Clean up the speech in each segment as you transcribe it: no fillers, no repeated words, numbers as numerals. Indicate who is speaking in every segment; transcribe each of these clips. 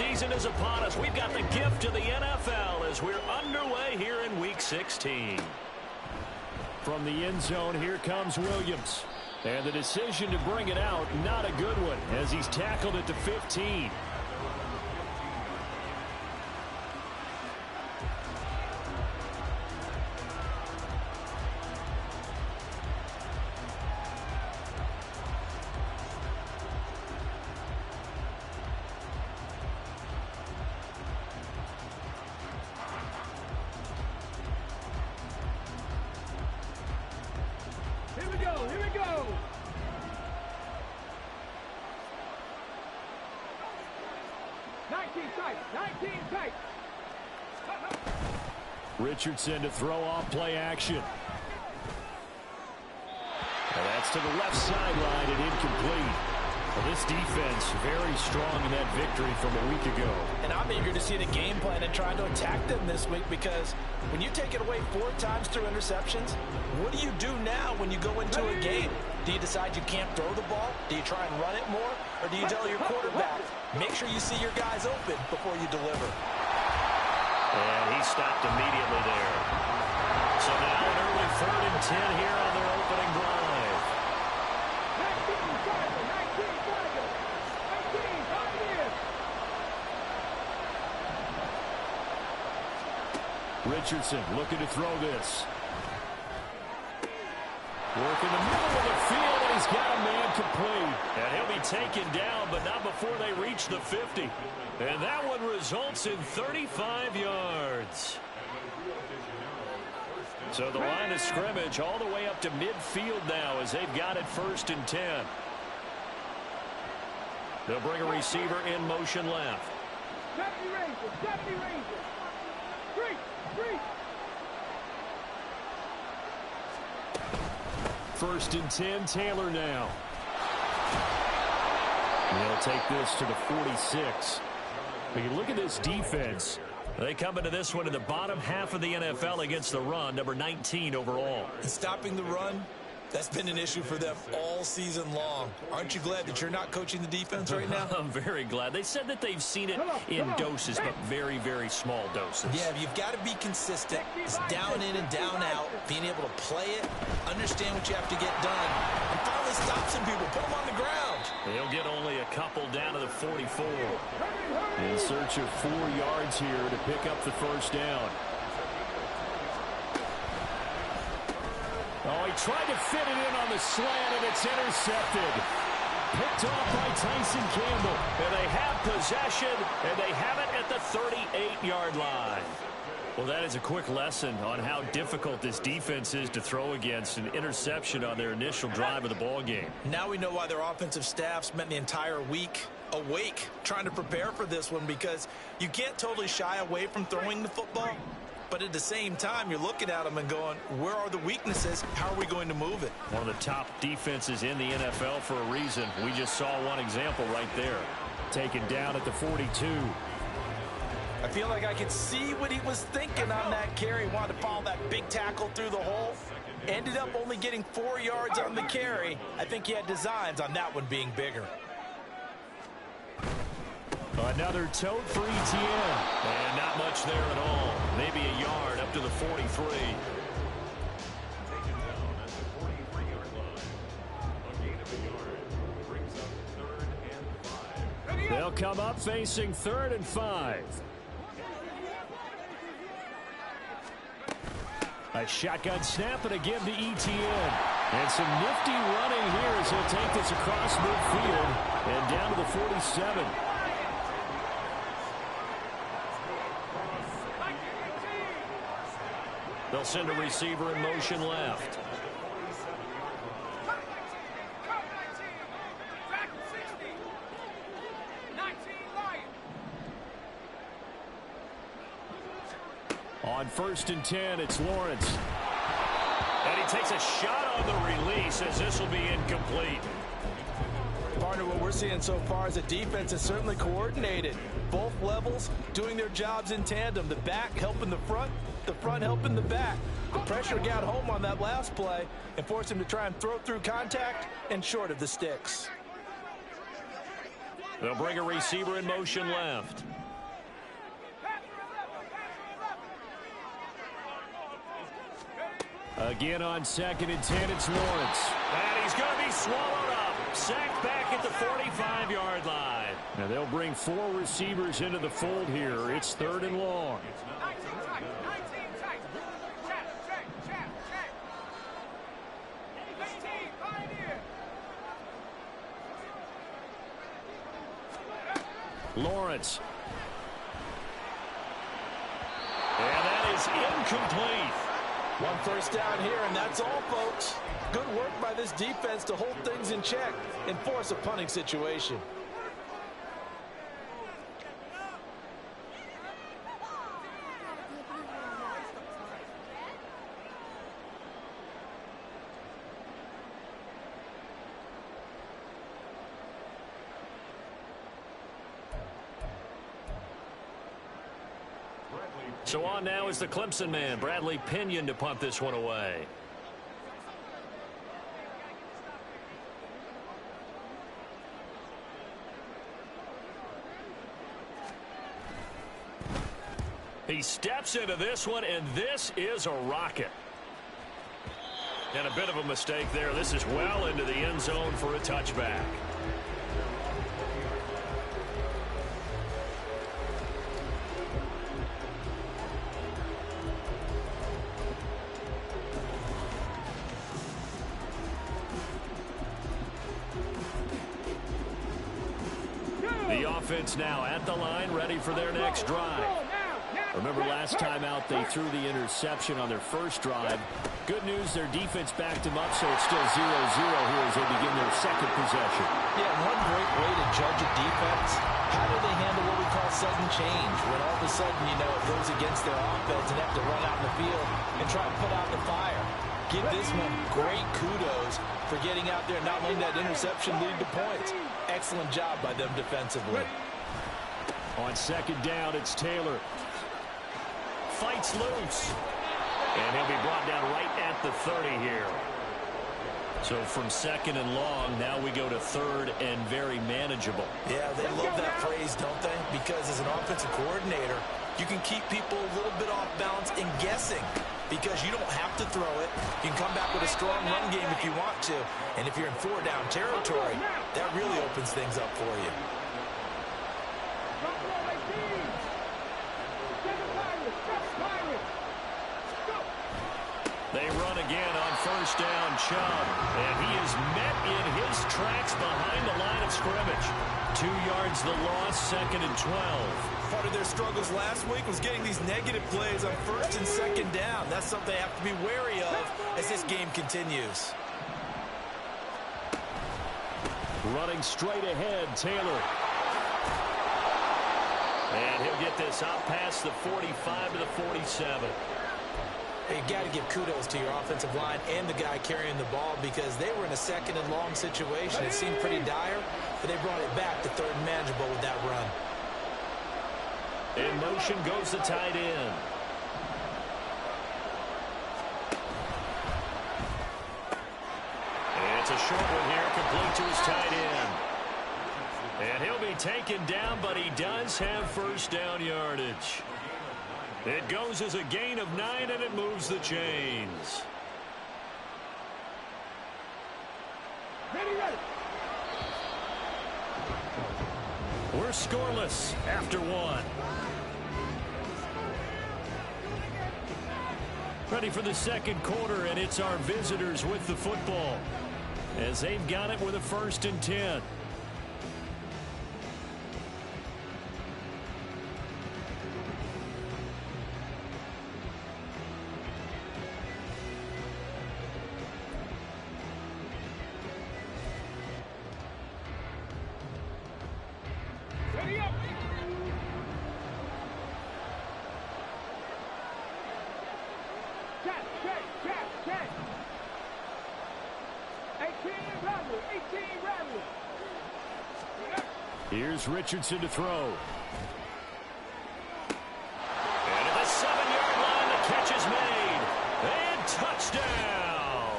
Speaker 1: season is upon us. We've got the gift of the NFL as we're underway here in Week 16.
Speaker 2: From the end zone, here comes Williams. And the decision to bring it out, not a good one, as he's tackled at the 15. Richardson to throw off play action. And that's to the left sideline and incomplete. Well, this defense very strong in that victory from a week ago.
Speaker 3: And I'm eager to see the game plan and trying to attack them this week, because when you take it away 4 times through interceptions, what do you do now when you go into a game? Do you decide you can't throw the ball? Do you try and run it more? Or do you tell your quarterback, make sure you see your guys open before you deliver?
Speaker 1: And he stopped immediately there. So now an early 3rd and 10 here on their opening drive.
Speaker 2: 19, Richardson looking to throw this. Work in the middle of the field, and he's got a man complete.
Speaker 1: And he'll be taken down, but not before they reach the 50. And that one results in 35 yards. So the line of scrimmage all the way up to midfield now as they've got it 1st and 10. They'll bring a receiver in motion left.
Speaker 4: 70 Rangers, 70 Rangers.
Speaker 2: 1st and 10, Taylor now. They'll take this to the 46. When you look at this defense,
Speaker 1: they come into this one in the bottom half of the NFL against the run, number 19 overall.
Speaker 3: And stopping the run, that's been an issue for them all season long. Aren't you glad that you're not coaching the defense right now?
Speaker 1: I'm very glad. They said that they've seen it in doses, but very, very small doses.
Speaker 3: Yeah, you've got to be consistent. It's down in and down out, being able to play it, understand what you have to get done, and finally stop some people, put them on the ground.
Speaker 1: They'll get only a couple down to the 44.
Speaker 2: In search of 4 yards here to pick up the 1st down. Oh, he tried to fit it in on the slant, and it's intercepted. Picked off by Tyson Campbell.
Speaker 1: And they have possession, and they have it at the 38-yard line.
Speaker 2: Well, that is a quick lesson on how difficult this defense is to throw against. An interception on their initial drive of the ball game.
Speaker 3: Now we know why their offensive staff spent the entire week awake trying to prepare for this one, because you can't totally shy away from throwing the football. But at the same time, you're looking at them and going, where are the weaknesses? How are we going to move it?
Speaker 2: One of the top defenses in the NFL for a reason. We just saw one example right there. Taken down at the 42.
Speaker 3: I feel like I could see what he was thinking on that carry. Wanted to follow that big tackle through the hole. Ended up only getting 4 yards on the carry. I think he had designs on that one being bigger.
Speaker 2: Another tote for ETN.
Speaker 1: And not much there at all. Maybe a yard up to the 43.
Speaker 2: They'll come up facing 3rd and 5. A shotgun snap and again to ETN. And some nifty running here as he'll take this across midfield and down to the 47.
Speaker 1: They'll send a receiver in motion left.
Speaker 2: On 1st and 10, it's Lawrence.
Speaker 1: And he takes a shot on the release as this will be incomplete.
Speaker 3: Partner, what we're seeing so far is the defense is certainly coordinated. Both levels doing their jobs in tandem. The back helping the front helping the back. The pressure got home on that last play and forced him to try and throw through contact and short of the sticks.
Speaker 2: They'll bring a receiver in motion left. Again on 2nd and 10, it's Lawrence.
Speaker 1: And he's going to be swallowed up. Sacked back at the 45-yard line.
Speaker 2: Now they'll bring 4 receivers into the fold here. It's 3rd and long. Lawrence.
Speaker 1: And that is incomplete.
Speaker 3: 1 first down here, and that's all, folks. Good work by this defense to hold things in check and force a punting situation.
Speaker 2: So on now is the Clemson man, Bradley Pinion, to punt this one away. He steps into this one, and this is a rocket. And a bit of a mistake there. This is well into the end zone for a touchback. The offense now at the line, ready for their next drive. Remember last time out they threw the interception on their first drive. Good news, their defense backed them up, so it's still 0-0 here as they begin their second possession.
Speaker 3: Yeah, one great way to judge a defense, how do they handle what we call sudden change? When all of a sudden, you know, it goes against their offense and have to run out in the field and try to put out the fire. Give this one great kudos for getting out there and not letting that interception lead to points. Excellent job by them defensively.
Speaker 2: On 2nd down, it's Taylor. Fights loose. And he'll be brought down right at the 30 here. So from 2nd and long, now we go to 3rd and very manageable.
Speaker 3: Yeah, they love that phrase, don't they? Because as an offensive coordinator, you can keep people a little bit off balance and guessing because you don't have to throw it. You can come back with a strong run game if you want to. And if you're in 4-down territory, that really opens things up for you.
Speaker 2: They run again on 1st down, Chubb. And he is met in his tracks behind the line of scrimmage. 2 yards the loss, 2nd and 12.
Speaker 3: Part of their struggles last week was getting these negative plays on 1st and 2nd down. That's something they have to be wary of as this game continues.
Speaker 2: Running straight ahead, Taylor. And he'll get this out past the 45 to the 47.
Speaker 3: You got to give kudos to your offensive line and the guy carrying the ball because they were in a 2nd and long situation. It seemed pretty dire, but they brought it back to 3rd and manageable with that run.
Speaker 2: In motion goes the tight end. And it's a short one here, complete to his tight end. And he'll be taken down, but he does have 1st down yardage. It goes as a gain of 9, and it moves the chains. We're scoreless after 1. Ready for the 2nd quarter, and it's our visitors with the football as they've got it with a 1st and 10. Here's Richardson to throw. And at the 7-yard line, the catch is made. And touchdown!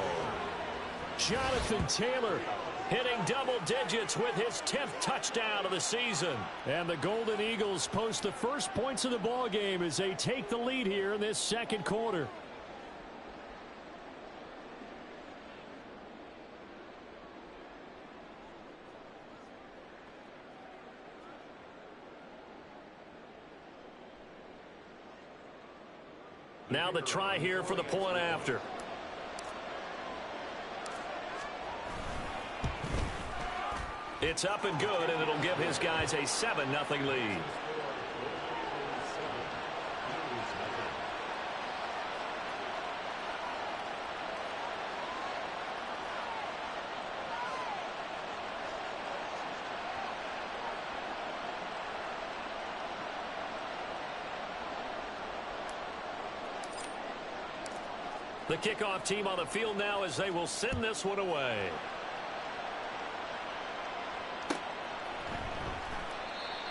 Speaker 2: Jonathan Taylor hitting double digits with his 10th touchdown of the season. And the Golden Eagles post the first points of the ball game as they take the lead here in this second quarter. Now the try here for the point after. It's up and good, and it'll give his guys a 7-0 lead. The kickoff team on the field now as they will send this one away.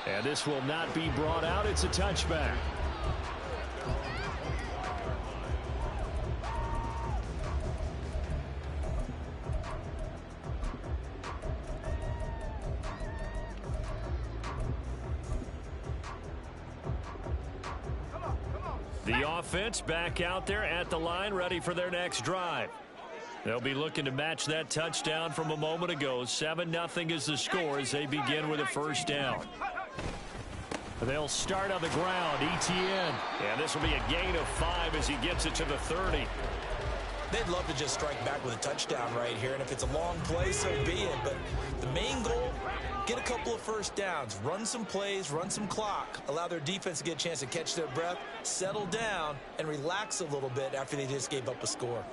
Speaker 2: And this will not be brought out. It's a touchback. The offense back out there at the line, ready for their next drive. They'll be looking to match that touchdown from a moment ago. 7-0 is the score as they begin with a first down. They'll start on the ground. Etienne. And this will be a gain of 5 as he gets it to the 30.
Speaker 3: They'd love to just strike back with a touchdown right here, and if it's a long play, so be it. But the main goal, get a couple of first downs, run some plays, run some clock, allow their defense to get a chance to catch their breath, settle down, and relax a little bit after they just gave up a score.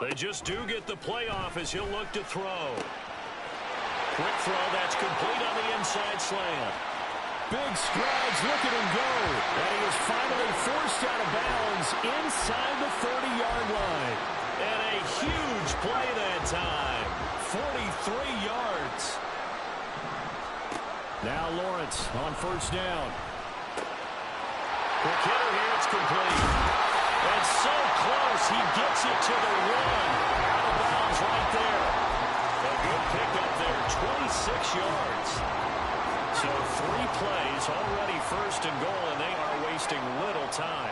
Speaker 2: They just do get the playoff as he'll look to throw. Quick throw, that's complete on the inside slant. Big strides, look at him go. And he is finally forced out of bounds inside the 30-yard line. And a huge play that time. 43 yards. Now Lawrence on first down. Quick hitter here, it's complete. And so close, he gets it to the 1. Out of bounds right there. A good pickup there, 26 yards. So 3 plays, already first and goal, and they are wasting little time.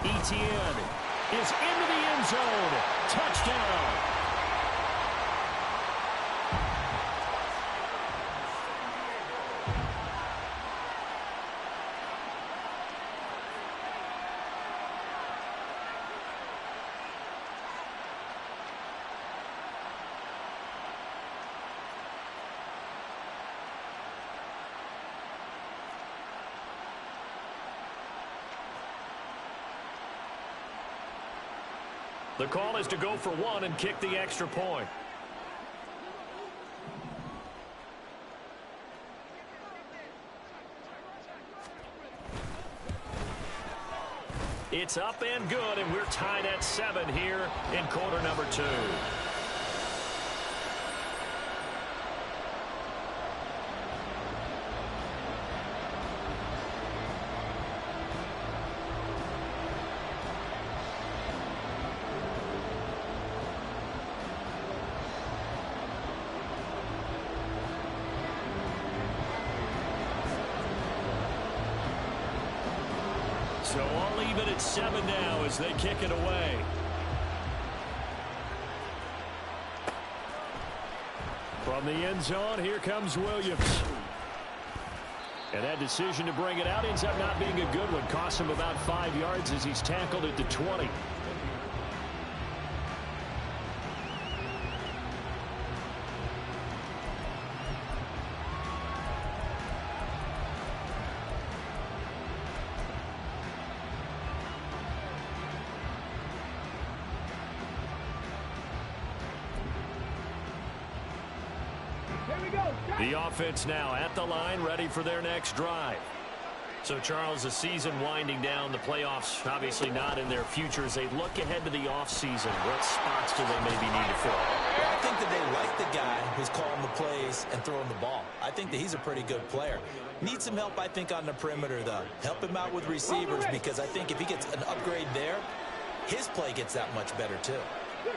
Speaker 2: Etienne is into the end zone. Touchdown. The call is to go for 1 and kick the extra point. It's up and good, and we're tied at 7 here in quarter number 2. So all even at 7 now as they kick it away. From the end zone, here comes Williams. And that decision to bring it out ends up not being a good one. Costs him about 5 yards as he's tackled at the 20. The offense now at the line, ready for their next drive. So, Charles, the season winding down, the playoffs obviously not in their future. As they look ahead to the offseason, what spots do they maybe need to fill?
Speaker 3: Well, I think that they like the guy who's calling the plays and throwing the ball. I think that he's a pretty good player. Needs some help, I think, on the perimeter, though. Help him out with receivers, because I think if he gets an upgrade there, his play gets that much better, too.
Speaker 4: Check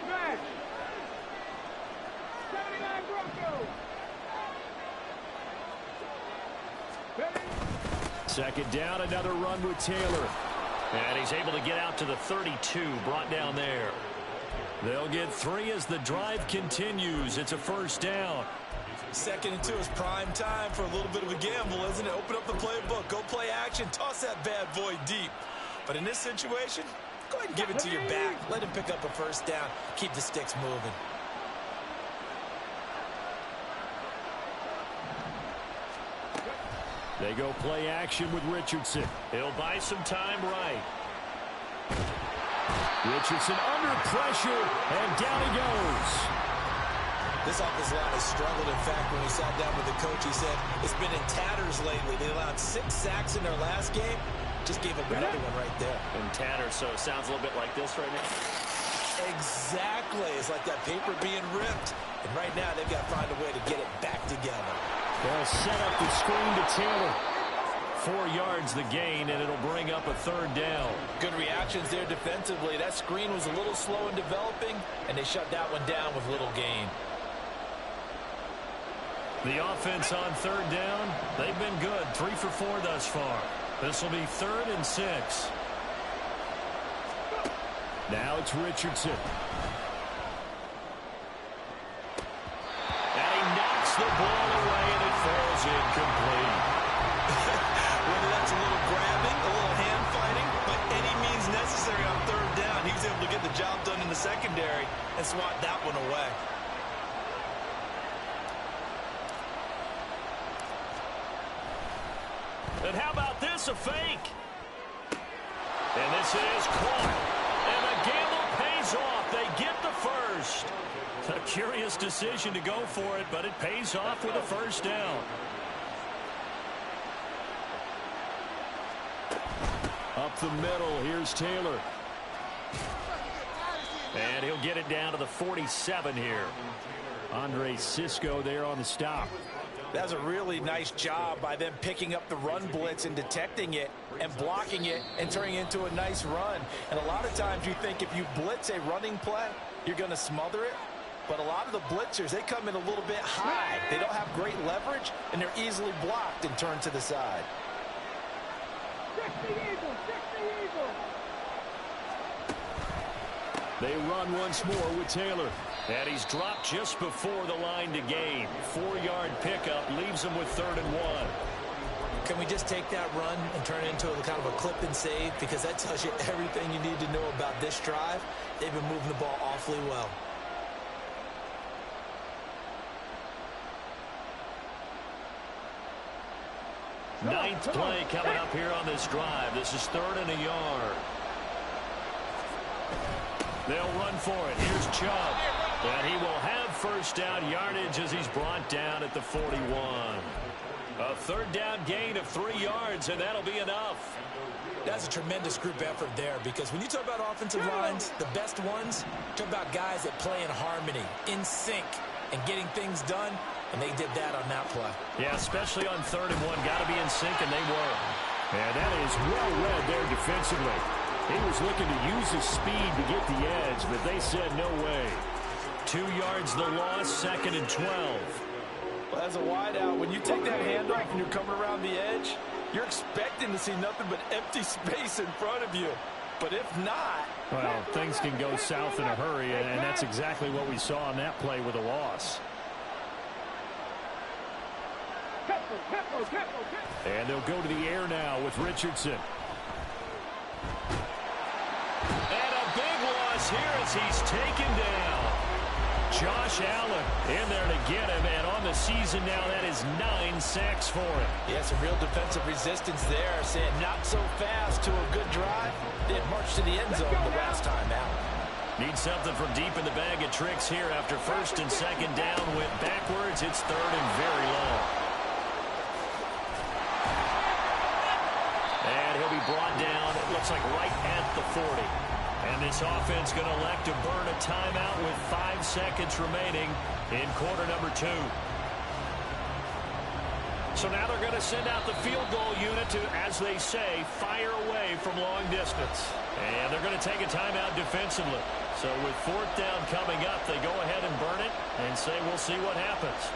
Speaker 4: smash. 79 Broncos.
Speaker 2: Second down, another run with Taylor.
Speaker 1: And he's able to get out to the 32, brought down there.
Speaker 2: They'll get 3 as the drive continues. It's a first down.
Speaker 3: 2nd and 2 is prime time for a little bit of a gamble, isn't it? Open up the playbook, go play action, toss that bad boy deep. But in this situation, go ahead and give it to your back. Let him pick up a first down. Keep the sticks moving.
Speaker 2: They go play action with Richardson.
Speaker 1: He'll buy some time right.
Speaker 2: Richardson under pressure, and down he goes.
Speaker 3: This offensive line has struggled. In fact, when we sat down with the coach, he said it's been in tatters lately. They allowed 6 sacks in their last game. Just gave up another one right there.
Speaker 1: In tatters, so it sounds a little bit like this right now.
Speaker 3: Exactly. It's like that paper being ripped. And right now, they've got to find a way to get it back together.
Speaker 2: They'll set up the screen to Taylor. 4 yards the gain, and it'll bring up a 3rd down.
Speaker 3: Good reactions there defensively. That screen was a little slow in developing, and they shut that one down with little gain.
Speaker 2: The offense on 3rd down, they've been good. 3 for 4 thus far. This will be 3rd and 6. Now it's Richardson.
Speaker 1: And he knocks the ball away, and it falls incomplete.
Speaker 3: Whether that's a little grabbing, a little hand fighting, by any means necessary on 3rd down, he was able to get the job done in the secondary and swat that one away.
Speaker 1: And how about this, a fake? And this is caught. And the gamble pays off. They get the first. A curious decision to go for it, but it pays off with a first down.
Speaker 2: Up the middle, here's Taylor.
Speaker 1: And he'll get it down to the 47 here.
Speaker 2: Andre Cisco there on the stop.
Speaker 3: That's a really nice job by them picking up the run blitz and detecting it and blocking it and turning it into a nice run. And a lot of times you think if you blitz a running play, you're going to smother it. But a lot of the blitzers, they come in a little bit high. They don't have great leverage, and they're easily blocked and turned to the side.
Speaker 2: They run once more with Taylor.
Speaker 1: And he's dropped just before the line to gain. 4-yard pickup leaves him with 3rd and 1.
Speaker 3: Can we just take that run and turn it into a kind of a clip and save? Because that tells you everything you need to know about this drive. They've been moving the ball awfully well.
Speaker 1: Ninth play coming up here on this drive. This is 3rd and a yard. They'll run for it. Here's Chubb. And he will have first down yardage as he's brought down at the 41. A 3rd down gain of 3 yards, and that'll be enough.
Speaker 3: That's a tremendous group effort there, because when you talk about offensive lines, the best ones, talk about guys that play in harmony, in sync, and getting things done, and they did that on that play.
Speaker 1: Yeah, especially on 3rd and 1. Got to be in sync, and they were.
Speaker 2: And that is well read there defensively. He was looking to use his speed to get the edge, but they said no way.
Speaker 1: 2 yards the loss, 2nd and 12.
Speaker 3: Well, as a wideout, when you take that handoff and you're coming around the edge, you're expecting to see nothing but empty space in front of you. But if not...
Speaker 2: Well, things can go south in a hurry, and that's exactly what we saw on that play with a loss. And they'll go to the air now with Richardson.
Speaker 1: And a big loss here as he's taken down. Josh Allen in there to get him, and on the season now, that is 9 sacks for him.
Speaker 3: Yeah, some real defensive resistance there, saying not so fast to a good drive. Then march to the end zone the last time out.
Speaker 1: Need something from deep in the bag of tricks here after 1st and 2nd down. Went backwards. It's 3rd and very long. And he'll be brought down, it looks like right at the 40.
Speaker 2: And this offense going to elect to burn a timeout with 5 seconds remaining in quarter number 2. So now they're going to send out the field goal unit to, as they say, fire away from long distance. And they're going to take a timeout defensively. So with 4th down coming up, they go ahead and burn it and say we'll see what happens.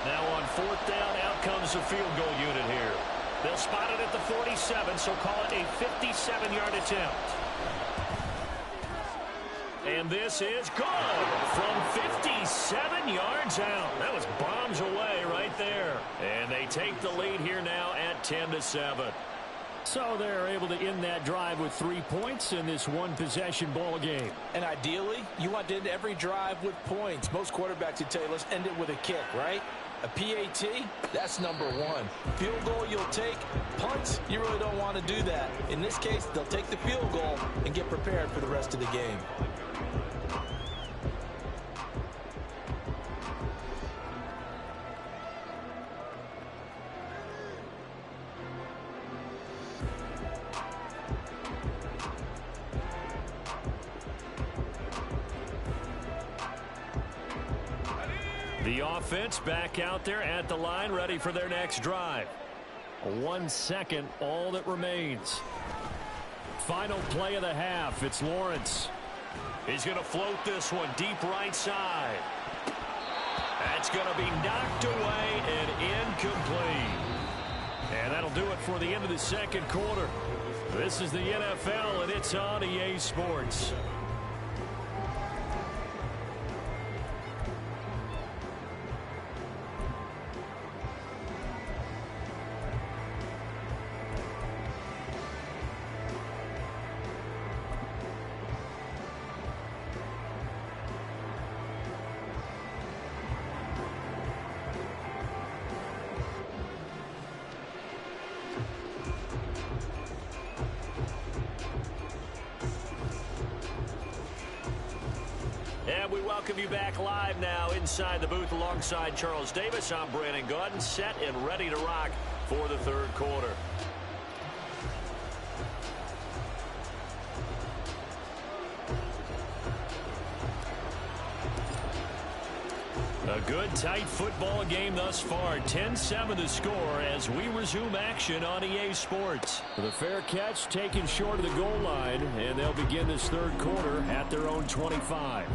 Speaker 2: Now on 4th down, out comes the field goal unit here. They'll spot it at the 47, so call it a 57-yard attempt. And this is good from 57 yards out. That was bombs away right there. And they take the lead here now at 10-7. So they're able to end that drive with 3 points in this one-possession ball game.
Speaker 3: And ideally, you want to end every drive with points. Most quarterbacks would tell you, let's end it with a kick, right? A PAT, that's number 1. Field goal you'll take. Punts, you really don't want to do that. In this case, they'll take the field goal and get prepared for the rest of the game.
Speaker 2: The offense back out there at the line, ready for their next drive. 1 second, all that remains. Final play of the half. It's Lawrence. He's going to float this one deep right side. That's going to be knocked away and incomplete. And that'll do it for the end of the second quarter. This is the NFL, and it's on EA Sports. And we welcome you back live now inside the booth alongside Charles Davis. I'm Brandon Gaudin, set and ready to rock for the third quarter. A good, tight football game thus far. 10-7 the score as we resume action on EA Sports. The fair catch taken short of the goal line, and they'll begin this third quarter at their own 25.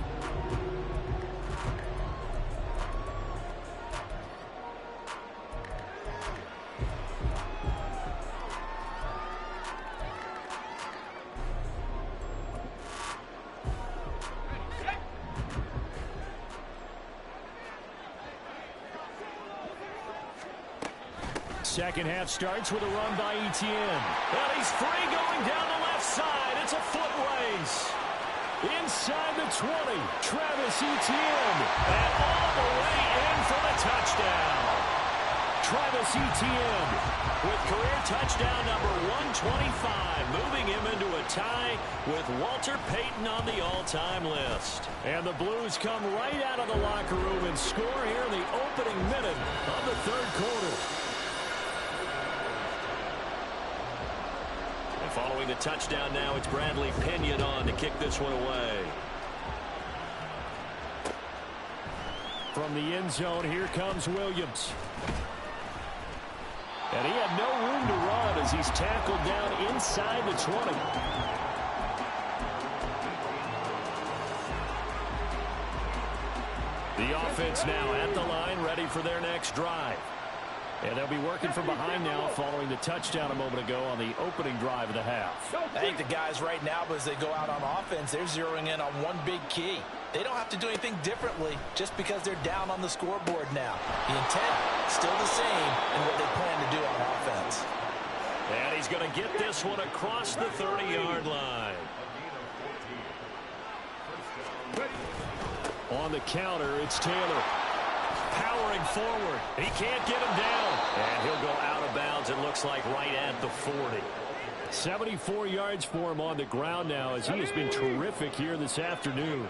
Speaker 2: Second half starts with a run by Etienne. And he's free going down the left side. It's a foot race. Inside the 20, Travis Etienne. And all the way in for the touchdown. Travis Etienne with career touchdown number 125, moving him into a tie with Walter Payton on the all-time list. And the Blues come right out of the locker room and score here in the opening minute of the third quarter. Following the touchdown now, it's Bradley Pinion on to kick this one away. From the end zone, here comes Williams. And he had no room to run as he's tackled down inside the 20. The offense now at the line, ready for their next drive. And they'll be working from behind now following the touchdown a moment ago on the opening drive of the half.
Speaker 3: I think the guys right now, as they go out on offense, they're zeroing in on one big key. They don't have to do anything differently just because they're down on the scoreboard now. The intent still the same in what they plan to do on offense.
Speaker 2: And he's going to get this one across the 30-yard line. On the counter, it's Taylor. Powering forward. He can't get him down. And he'll go out of bounds, it looks like, right at the 40. 74 yards for him on the ground now as he has been terrific here this afternoon.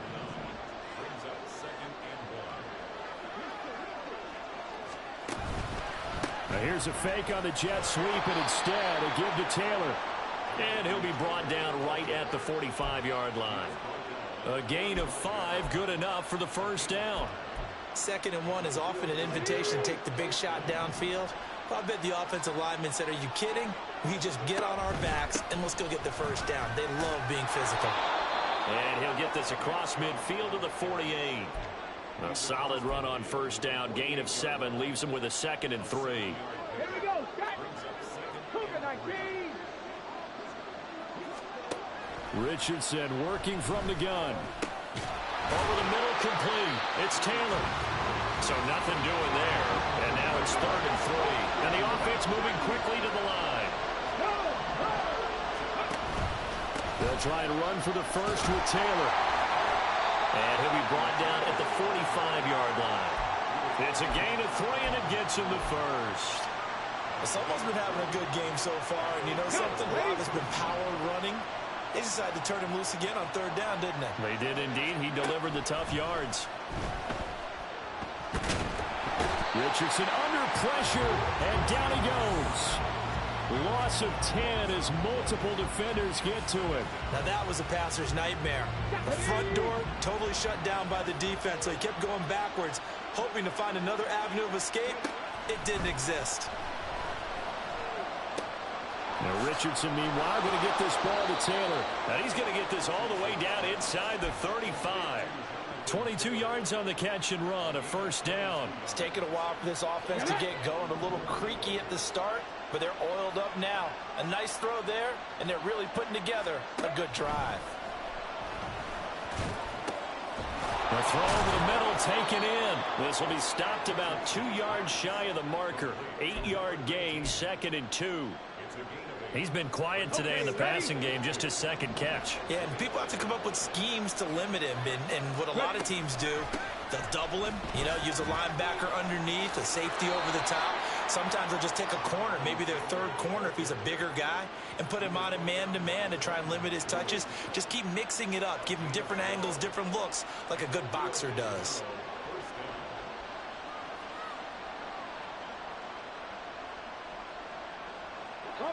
Speaker 2: Now here's a fake on the jet sweep, and instead a give to Taylor. And he'll be brought down right at the 45-yard line. A gain of 5, good enough for the first down.
Speaker 3: 2nd and 1 is often an invitation to take the big shot downfield. I bet the offensive lineman said, are you kidding? We just get on our backs and let's go get the first down. They love being physical.
Speaker 2: And he'll get this across midfield to the 48. A solid run on first down. Gain of 7 leaves him with a 2nd and 3.
Speaker 4: Here we go. Set. Cougar 19.
Speaker 1: Richardson working from the gun.
Speaker 2: Over the middle, complete. It's Taylor. So nothing doing there. And now it's 3rd and 3. And the offense moving quickly to the line.
Speaker 1: They'll try and run for the first with Taylor.
Speaker 2: And he'll be brought down at the 45-yard line. It's a gain of 3, and it gets him the first.
Speaker 3: Someone's been having a good game so far, and you know something? Rob has been power running. They decided to turn him loose again on 3rd down, didn't they?
Speaker 2: They did indeed. He delivered the tough yards.
Speaker 1: Richardson under pressure, and down he goes. Loss of 10 as multiple defenders get to him.
Speaker 3: Now that was a passer's nightmare. The front door totally shut down by the defense, so he kept going backwards, hoping to find another avenue of escape. It didn't exist.
Speaker 1: Now Richardson, meanwhile, going to get this ball to Taylor.
Speaker 2: And he's going to get this all the way down inside the 35.
Speaker 1: 22 yards on the catch and run, a first down.
Speaker 3: It's taken a while for this offense to get going. A little creaky at the start, but they're oiled up now. A nice throw there, and they're really putting together a good drive.
Speaker 1: The throw over the middle taken in. This will be stopped about 2 yards shy of the marker. 8-yard gain, 2nd and 2.
Speaker 2: He's been quiet today in the passing game, just his 2nd catch.
Speaker 3: Yeah, and people have to come up with schemes to limit him. And what a lot of teams do, they'll double him, you know, use a linebacker underneath, a safety over the top. Sometimes they'll just take a corner, maybe their 3rd corner if he's a bigger guy, and put him on a man-to-man to try and limit his touches. Just keep mixing it up, give him different angles, different looks, like a good boxer does.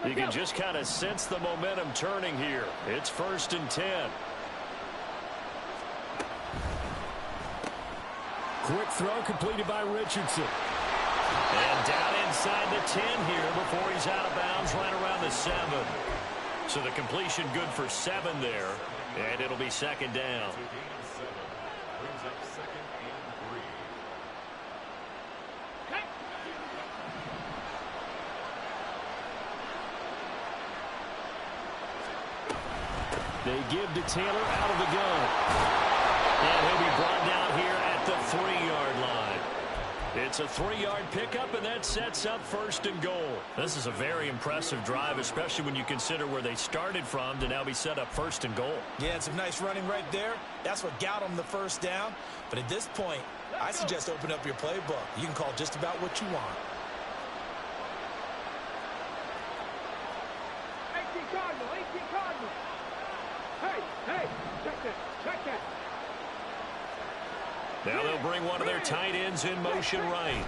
Speaker 1: You can just kind of sense the momentum turning here. It's 1st and 10. Quick throw completed by Richardson.
Speaker 2: And down inside the 10 here before he's out of bounds right around the 7. So the completion good for 7 there. And it'll be 2nd down.
Speaker 1: They give to Taylor out of the gun.
Speaker 2: And he'll be brought down here at the 3-yard line.
Speaker 1: It's a 3-yard pickup, and that sets up 1st and goal.
Speaker 2: This is a very impressive drive, especially when you consider where they started from to now be set up 1st and goal.
Speaker 3: Yeah, and some nice running right there. That's what got them the first down. But at this point, I suggest open up your playbook. You can call just about what you want.
Speaker 4: 18 Cardinal, 18 Cardinal. Hey, check that.
Speaker 2: Now they'll bring one of their tight ends in motion right.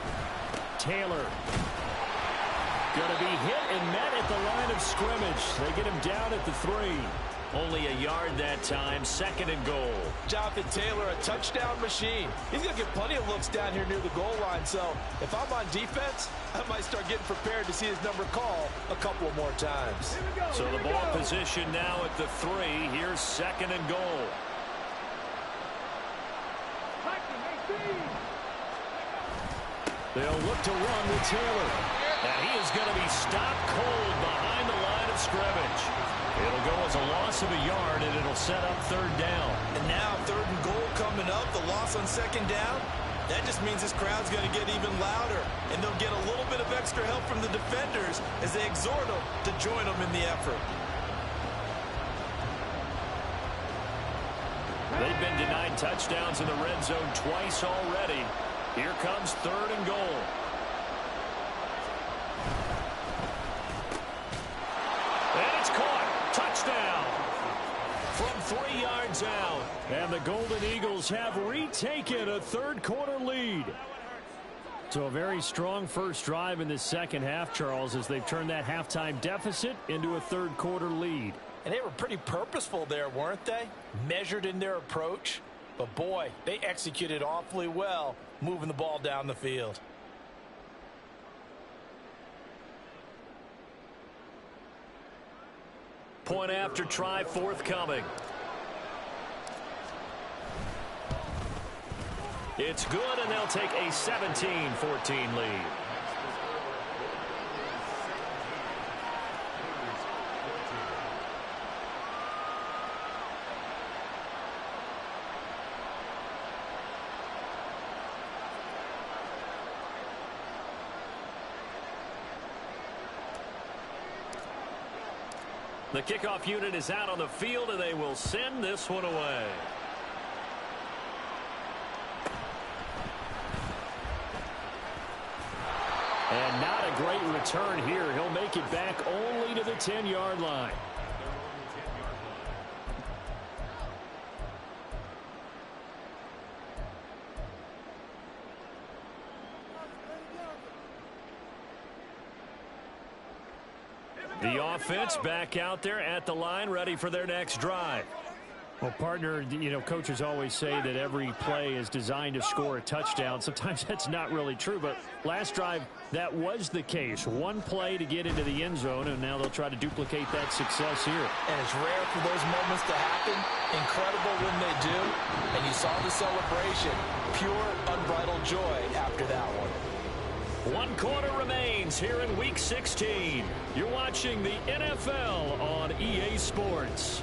Speaker 1: Taylor going to be hit and met at the line of scrimmage. They get him down at the 3.
Speaker 2: Only a yard that time, 2nd and goal.
Speaker 3: Jonathan Taylor, a touchdown machine. He's going to get plenty of looks down here near the goal line. So if I'm on defense, I might start getting prepared to see his number called a couple of more times.
Speaker 2: So the ball position now at the 3. Here's 2nd and goal.
Speaker 1: They'll look to run with Taylor.
Speaker 2: And he is going to be stopped cold behind the line of scrimmage. It'll go as a loss of a yard, and it'll set up 3rd down.
Speaker 3: And now 3rd and goal coming up, the loss on 2nd down. That just means this crowd's going to get even louder, and they'll get a little bit of extra help from the defenders as they exhort them to join them in the effort.
Speaker 2: They've been denied touchdowns in the red zone twice already. Here comes 3rd and goal. And it's caught. Touchdown. From 3 yards out.
Speaker 1: And the Golden Eagles have retaken a 3rd quarter lead.
Speaker 2: So a very strong first drive in the second half, Charles, as they've turned that halftime deficit into a third quarter lead.
Speaker 3: And they were pretty purposeful there, weren't they? Measured in their approach. But boy, they executed awfully well, moving the ball down the field.
Speaker 2: Point after try forthcoming.
Speaker 1: It's good, and they'll take a 17-14 lead. The kickoff unit is out on the field, and they will send this one away.
Speaker 2: And not a great return here. He'll make it back only to the 10-yard line. The offense back out there at the line, ready for their next drive. Well, partner, you know, coaches always say that every play is designed to score a touchdown. Sometimes that's not really true, but last drive, that was the case. One play to get into the end zone, and now they'll try to duplicate that success here.
Speaker 3: And it's rare for those moments to happen. Incredible when they do. And you saw the celebration. Pure, unbridled joy after that one.
Speaker 1: 1 quarter remains here in Week 16. You're watching the NFL on EA Sports.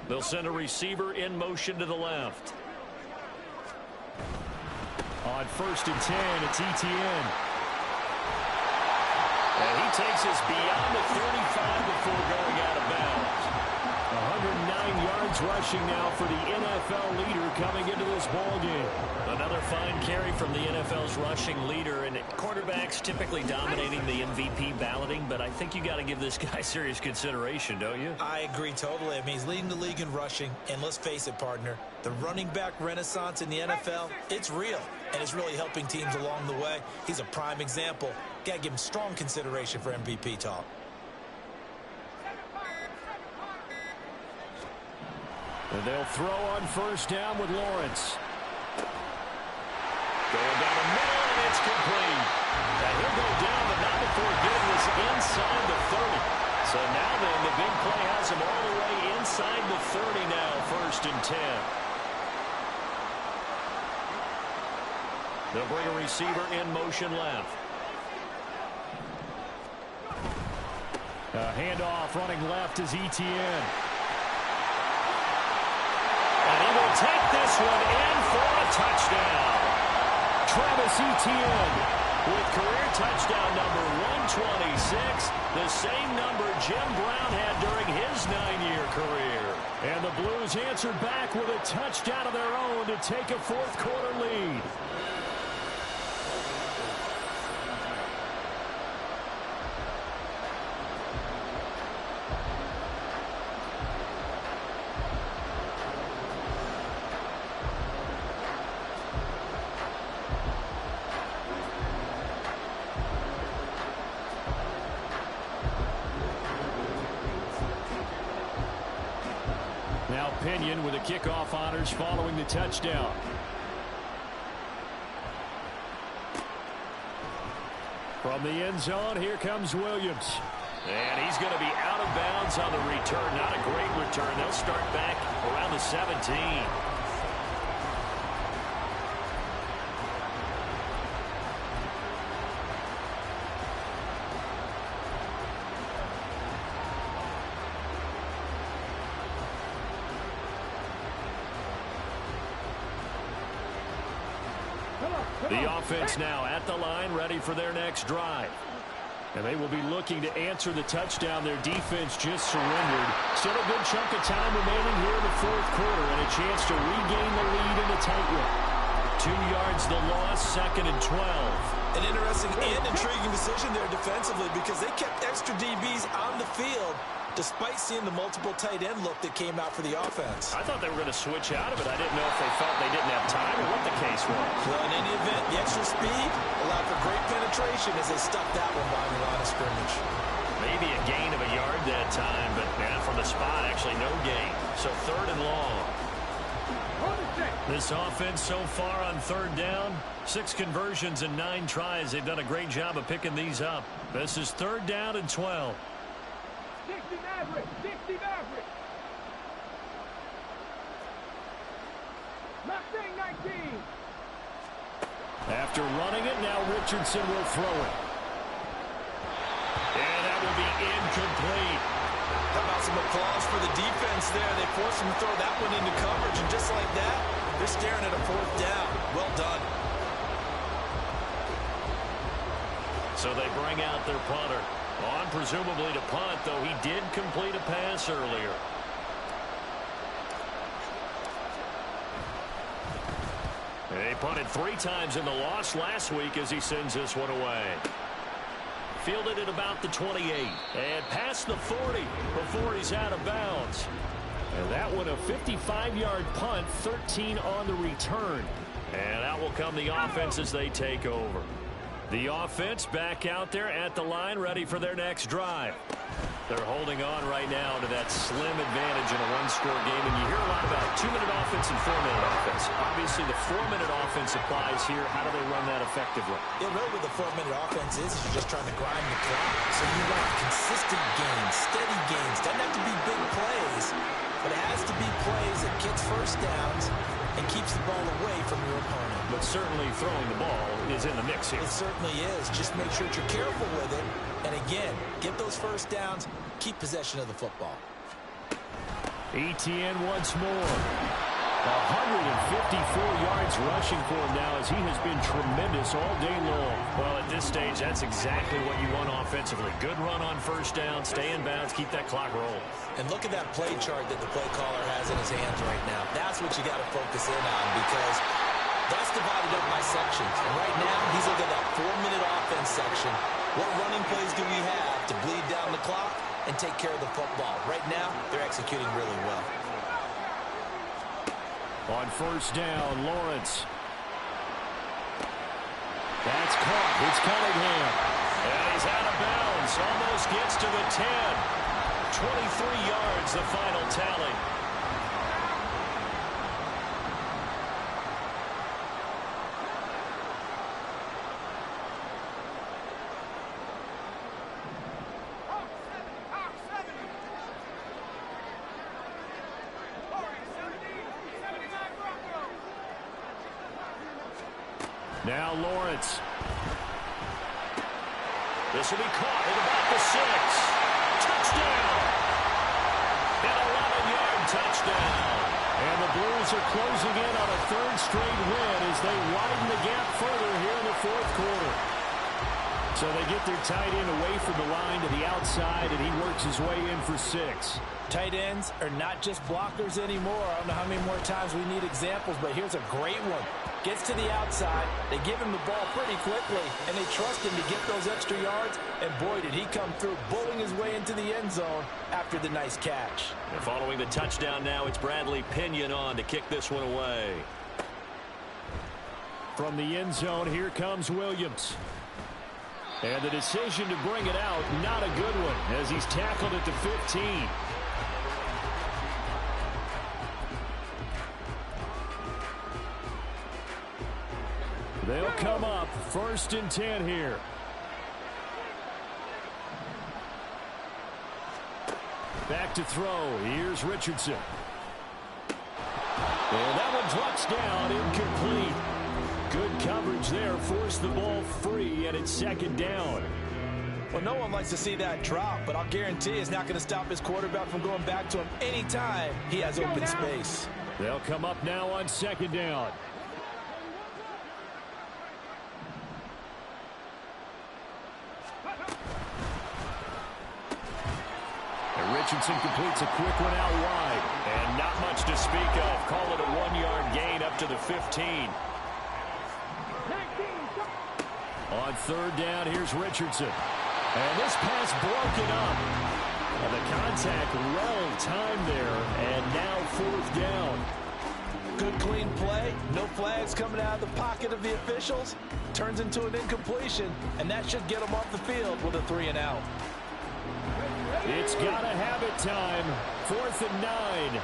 Speaker 1: They'll send a receiver in motion to the left.
Speaker 2: On 1st and 10, it's Etienne.
Speaker 1: And he takes us beyond the 35 before going out of bounds.
Speaker 2: 109 yards rushing now for the NFL leader coming into this ball game.
Speaker 1: Another fine carry from the NFL's rushing leader, and quarterbacks typically dominating the MVP balloting, but I think you got to give this guy serious consideration, don't you?
Speaker 3: I agree totally. I mean, he's leading the league in rushing, and let's face it, partner, the running back renaissance in the NFL, it's real, and it's really helping teams along the way. He's a prime example. Got to give him strong consideration for MVP talk.
Speaker 2: And they'll throw on 1st down with Lawrence.
Speaker 1: Going down the middle, and it's complete. And he'll go down, but not before getting this inside the 30. So now then, the big play has him all the way inside the 30 now, 1st and 10. They'll bring a receiver in motion left.
Speaker 2: Handoff running left is Etienne.
Speaker 1: And he will take this one in for a touchdown.
Speaker 2: Travis Etienne
Speaker 1: with career touchdown number 126, the same number Jim Brown had during his 9-year career.
Speaker 2: And the Blues answered back with a touchdown of their own to take a 4th quarter lead. Now Pinion with the kickoff honors following the touchdown. From the end zone, here comes Williams.
Speaker 1: And he's going to be out of bounds on the return. Not a great return. They'll start back around the 17.
Speaker 2: The offense now at the line, ready for their next drive. And they will be looking to answer the touchdown. Their defense just surrendered. Still a good chunk of time remaining here in the fourth quarter and a chance to regain the lead in a tight one. 2 yards the loss, 2nd and 12.
Speaker 3: An interesting and intriguing decision there defensively because they kept extra DBs on the field despite seeing the multiple tight end look that came out for the offense.
Speaker 2: I thought they were going to switch out of it. I didn't know if they felt they didn't have time or what the case was.
Speaker 3: Well, in any event, the extra speed allowed for great penetration as they stuffed that one behind the line of scrimmage.
Speaker 2: Maybe a gain of a yard that time, but from the spot, actually no gain. So 3rd and long. This offense so far on 3rd down, 6 conversions and 9 tries. They've done a great job of picking these up. This is 3rd down and 12.
Speaker 4: 60 Maverick, 60 Maverick. Mustang 19.
Speaker 2: After running it, now Richardson will throw it. And that will be incomplete.
Speaker 3: How about some applause for the defense there? They forced him to throw that one into coverage, and just like that, they're staring at a 4th down. Well done.
Speaker 2: So they bring out their punter. On presumably to punt, though he did complete a pass earlier. They punted 3 times in the loss last week as he sends this one away. Fielded at about the 28 and past the 40 before he's out of bounds. And that one a 55-yard punt, 13 on the return. And out will come the offense as they take over. The offense back out there at the line, ready for their next drive. They're holding on right now to that slim advantage in a 1-score game. And you hear a lot about 2-minute offense and 4-minute offense. Obviously, the 4-minute offense applies here. How do they run that effectively?
Speaker 3: Yeah, really what the 4-minute offense is you're just trying to grind the clock. So you want consistent gains, steady gains. Doesn't have to be big plays, but it has to be plays that gets first downs and keeps the ball away from your opponent.
Speaker 2: But certainly throwing the ball is in the mix here.
Speaker 3: It certainly is. Just make sure that you're careful with it. And again, get those first downs, keep possession of the football.
Speaker 2: ETN once more. 154 yards rushing for him now as he has been tremendous all day long. Well, at this stage, that's exactly what you want offensively. Good run on first down, stay in bounds, keep that clock rolling.
Speaker 3: And look at that play chart that the play caller has in his hands right now. That's what you got to focus in on because that's divided up by sections. And right now, he's looking at that 4-minute offense section. What running plays do we have to bleed down the clock and take care of the football? Right now, they're executing really well.
Speaker 2: On first down, Lawrence. That's caught. It's Cunningham. And he's out of bounds. Almost gets to the 10. 23 yards, the final tally. Now Lawrence. This will be caught at about the 6. Touchdown! An 11-yard touchdown. And the Blues are closing in on a 3rd straight win as they widen the gap further here in the 4th quarter. So they get their tight end away from the line to the outside, and he works his way in for 6.
Speaker 3: Tight ends are not just blockers anymore. I don't know how many more times we need examples, but here's a great one. Gets to the outside, they give him the ball pretty quickly, and they trust him to get those extra yards, and boy, did he come through, bowling his way into the end zone after the nice catch.
Speaker 2: And following the touchdown now, it's Bradley Pinion on to kick this one away. From the end zone, here comes Williams. And the decision to bring it out, not a good one, as he's tackled at the 15. They'll come up 1st and 10 here. Back to throw. Here's Richardson. And that one drops down, incomplete. Good coverage there, forced the ball free, and it's 2nd down.
Speaker 3: Well, no one likes to see that drop, but I'll guarantee it's not going to stop his quarterback from going back to him anytime he has open space.
Speaker 2: They'll come up now on 2nd down. Richardson completes a quick one out wide.
Speaker 1: And not much to speak of. Call it a 1-yard gain up to the 15.
Speaker 2: On third down, here's Richardson. And this pass broken up. And the contact well timed there. And now fourth down.
Speaker 3: Good clean play. No flags coming out of the pocket of the officials. Turns into an incompletion. And that should get them off the field with a 3-and-out.
Speaker 2: It's got to have it time. 4th and 9.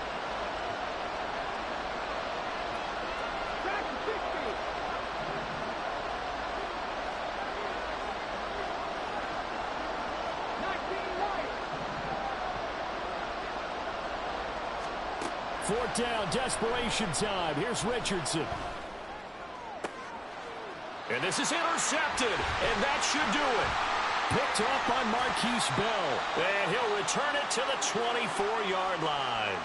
Speaker 2: Fourth down, desperation time. Here's Richardson.
Speaker 1: And this is intercepted, and that should do it.
Speaker 2: Picked up by Marquise Bell.
Speaker 1: And he'll return it to the 24-yard line.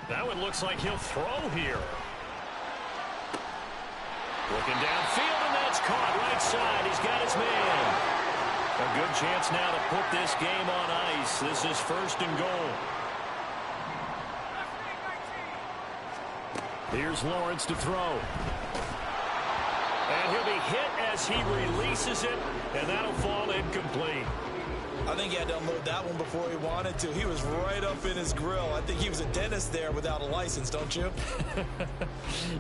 Speaker 1: That one looks like he'll throw here. Looking downfield, and that's caught right side. He's got his man. A good chance now to put this game on ice. This is 1st and goal.
Speaker 2: Here's Lawrence to throw.
Speaker 1: And he'll be hit as he releases it, and that'll fall incomplete.
Speaker 3: I think he had to unload that one before he wanted to. He was right up in his grill. I think he was a dentist there without a license, don't you?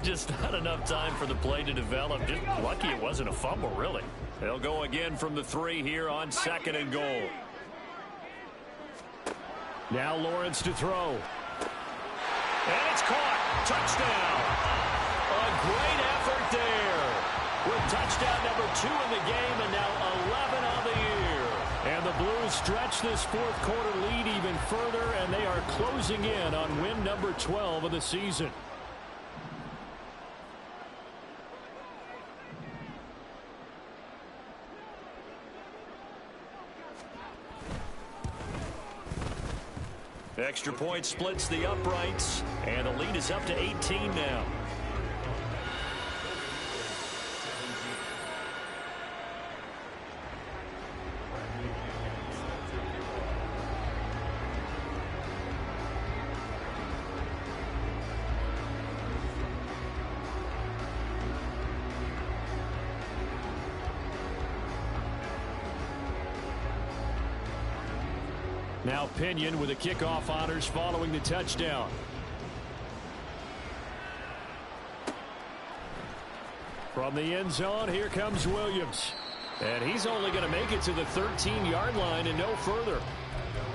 Speaker 1: Just not enough time for the play to develop. Just lucky it wasn't a fumble, really. They'll go again from the 3 here on 2nd and goal.
Speaker 2: Now Lawrence to throw.
Speaker 1: And it's caught. Touchdown. A great effort there. With touchdown number 2 in the game, and now 11 on the year.
Speaker 2: And the Blues stretch this 4th quarter lead even further, and they are closing in on win number 12 of the season.
Speaker 1: Extra point splits the uprights, and the lead is up to 18 now.
Speaker 2: Now Pinion with the kickoff honors following the touchdown. From the end zone, here comes Williams. And he's only going to make it to the 13-yard line and no further.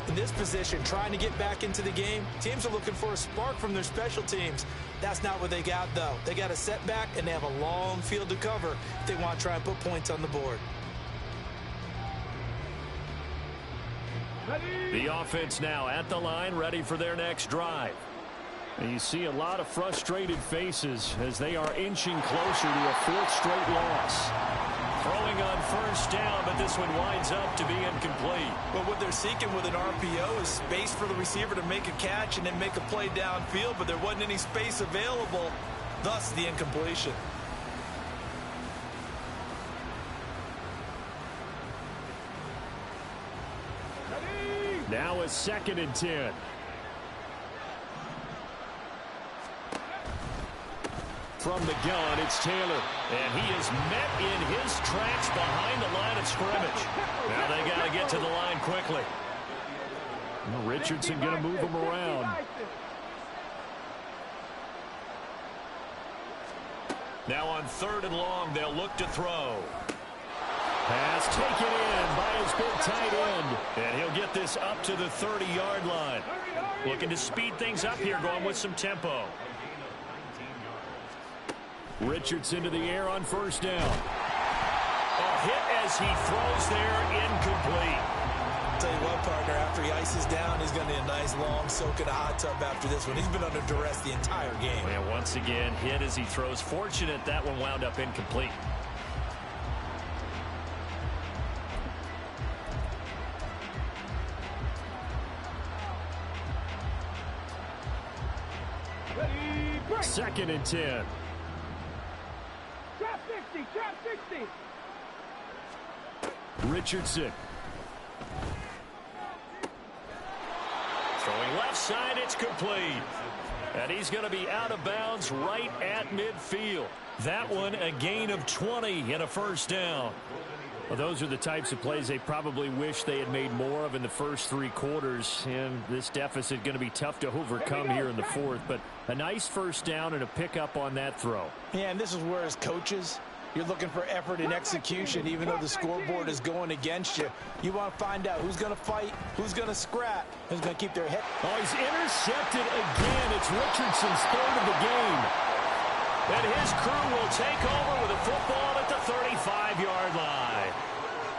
Speaker 3: In this position, trying to get back into the game, teams are looking for a spark from their special teams. That's not what they got, though. They got a setback, and they have a long field to cover if they want to try and put points on the board.
Speaker 2: The offense now at the line, ready for their next drive. And you see a lot of frustrated faces as they are inching closer to a 4th straight loss.
Speaker 1: Throwing on 1st down, but this one winds up to be incomplete.
Speaker 3: But what they're seeking with an RPO is space for the receiver to make a catch and then make a play downfield, but there wasn't any space available, thus the incompletion.
Speaker 2: Now a 2nd and 10. From the gun, it's Taylor.
Speaker 1: And he is met in his tracks behind the line of scrimmage. Now they got to get to the line quickly.
Speaker 2: Richardson going to move him around.
Speaker 1: Now on 3rd and long, they'll look to throw.
Speaker 2: Pass taken in by his big tight end.
Speaker 1: And he'll get this up to the 30-yard line. Looking to speed things up here, going with some tempo.
Speaker 2: Richardson to the air on first down.
Speaker 1: A hit as he throws there, incomplete.
Speaker 3: Tell you what, partner, after he ices down, he's going to need a nice long soak in a hot tub after this one. He's been under duress the entire game.
Speaker 1: And once again, hit as he throws. Fortunate that one wound up incomplete.
Speaker 2: Second and 10.
Speaker 4: Trap 60, trap 60.
Speaker 2: Richardson.
Speaker 1: Throwing left side, it's complete. And he's going to be out of bounds right at midfield. That one a gain of 20 and a first down.
Speaker 2: Well, those are the types of plays they probably wish they had made more of in the first 3 quarters. And this deficit going to be tough to overcome here in the fourth. But a nice first down and a pickup on that throw.
Speaker 3: Yeah, and this is where as coaches, you're looking for effort and execution. Even though the scoreboard is going against you, you want to find out who's going to fight, who's going to scrap, who's going to keep their head.
Speaker 2: Oh, he's intercepted again. It's Richardson's third of the game.
Speaker 1: And his crew will take over with a football at the 35-yard line.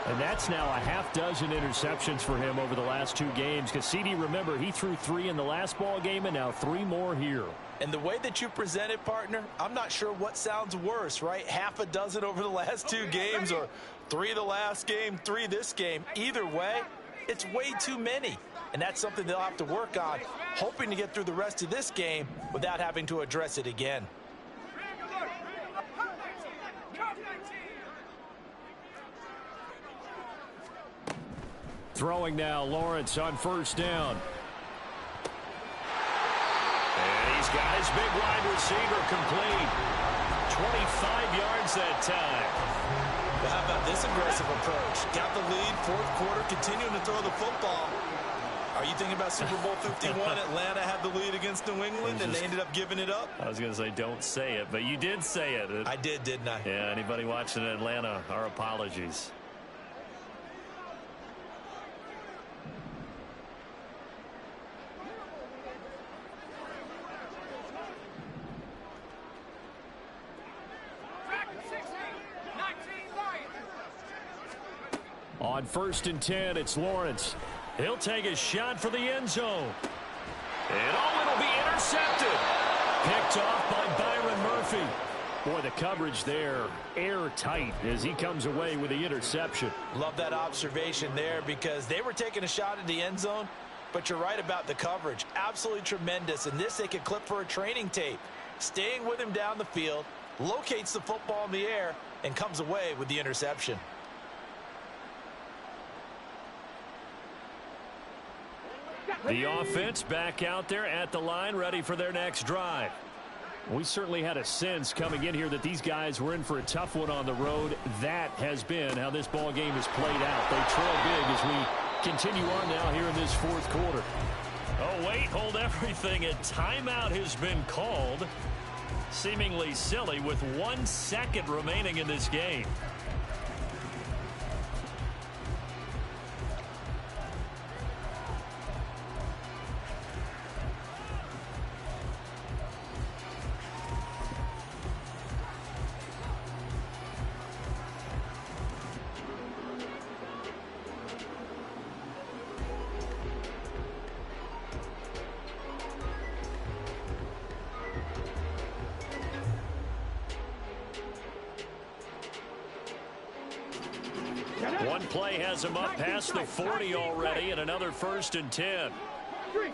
Speaker 2: And that's now a half dozen interceptions for him over the last 2 games. Because CD, remember, he threw 3 in the last ball game and now 3 more here.
Speaker 3: And the way that you present it, partner, I'm not sure what sounds worse, right? Half a dozen over the last 2 games or 3 the last game, 3 this game. Either way, it's way too many. And that's something they'll have to work on, hoping to get through the rest of this game without having to address it again.
Speaker 2: Throwing now, Lawrence on first down.
Speaker 1: And he's got his big wide receiver complete. 25 yards that time.
Speaker 3: But how about this aggressive approach? Got the lead, fourth quarter, continuing to throw the football. Are you thinking about Super Bowl 51? Atlanta had the lead against New England, and they ended up giving it up?
Speaker 1: I was going to say don't say it, but you did say it.
Speaker 3: I did, didn't I?
Speaker 1: Yeah, anybody watching Atlanta, our apologies.
Speaker 2: On first and 10, it's Lawrence.
Speaker 1: He'll take a shot for the end zone. And it'll be intercepted. Picked off by Byron Murphy.
Speaker 2: Boy, the coverage there, airtight as he comes away with the interception.
Speaker 3: Love that observation there because they were taking a shot at the end zone, but you're right about the coverage. Absolutely tremendous. And this they could clip for a training tape. Staying with him down the field, locates the football in the air, and comes away with the interception.
Speaker 1: The offense back out there at the line, ready for their next drive.
Speaker 2: We certainly had a sense coming in here that these guys were in for a tough one on the road. That has been how this ball game has played out. They trail big as we continue on now here in this fourth quarter.
Speaker 1: Oh, wait, hold everything. A timeout has been called. Seemingly silly with 1 second remaining in this game. One play has him up past the 40 already, and another first and 10.
Speaker 4: Three.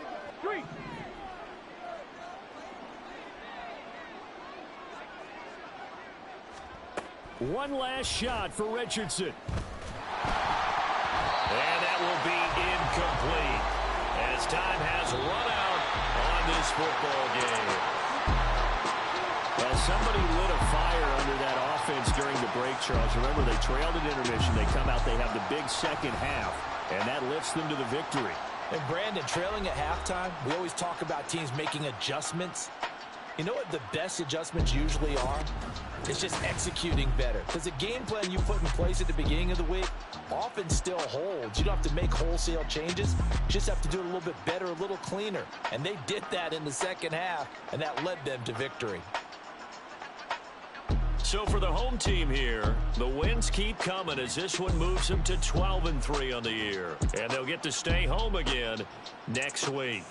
Speaker 2: One last shot for Richardson.
Speaker 1: And that will be incomplete as time has run out on this football game.
Speaker 2: Well, somebody lit a fire under that offense during the break, Charles. Remember, they trailed at intermission. They come out, they have the big second half, and that lifts them to the victory.
Speaker 3: And Brandon, trailing at halftime, we always talk about teams making adjustments. You know what the best adjustments usually are? It's just executing better. Because the game plan you put in place at the beginning of the week often still holds. You don't have to make wholesale changes. You just have to do it a little bit better, a little cleaner. And they did that in the second half, and that led them to victory.
Speaker 2: So for the home team here, the wins keep coming as this one moves them to 12-3 on the year. And they'll get to stay home again next week.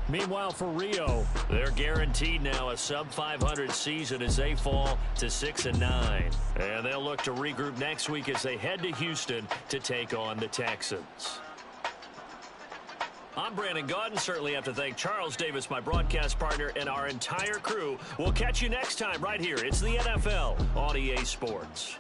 Speaker 2: Meanwhile, for Rio, they're guaranteed now a sub-500 season as they fall to 6-9. And they'll look to regroup next week as they head to Houston to take on the Texans. I'm Brandon Gaudin. Certainly have to thank Charles Davis, my broadcast partner, and our entire crew. We'll catch you next time right here. It's the NFL on EA Sports.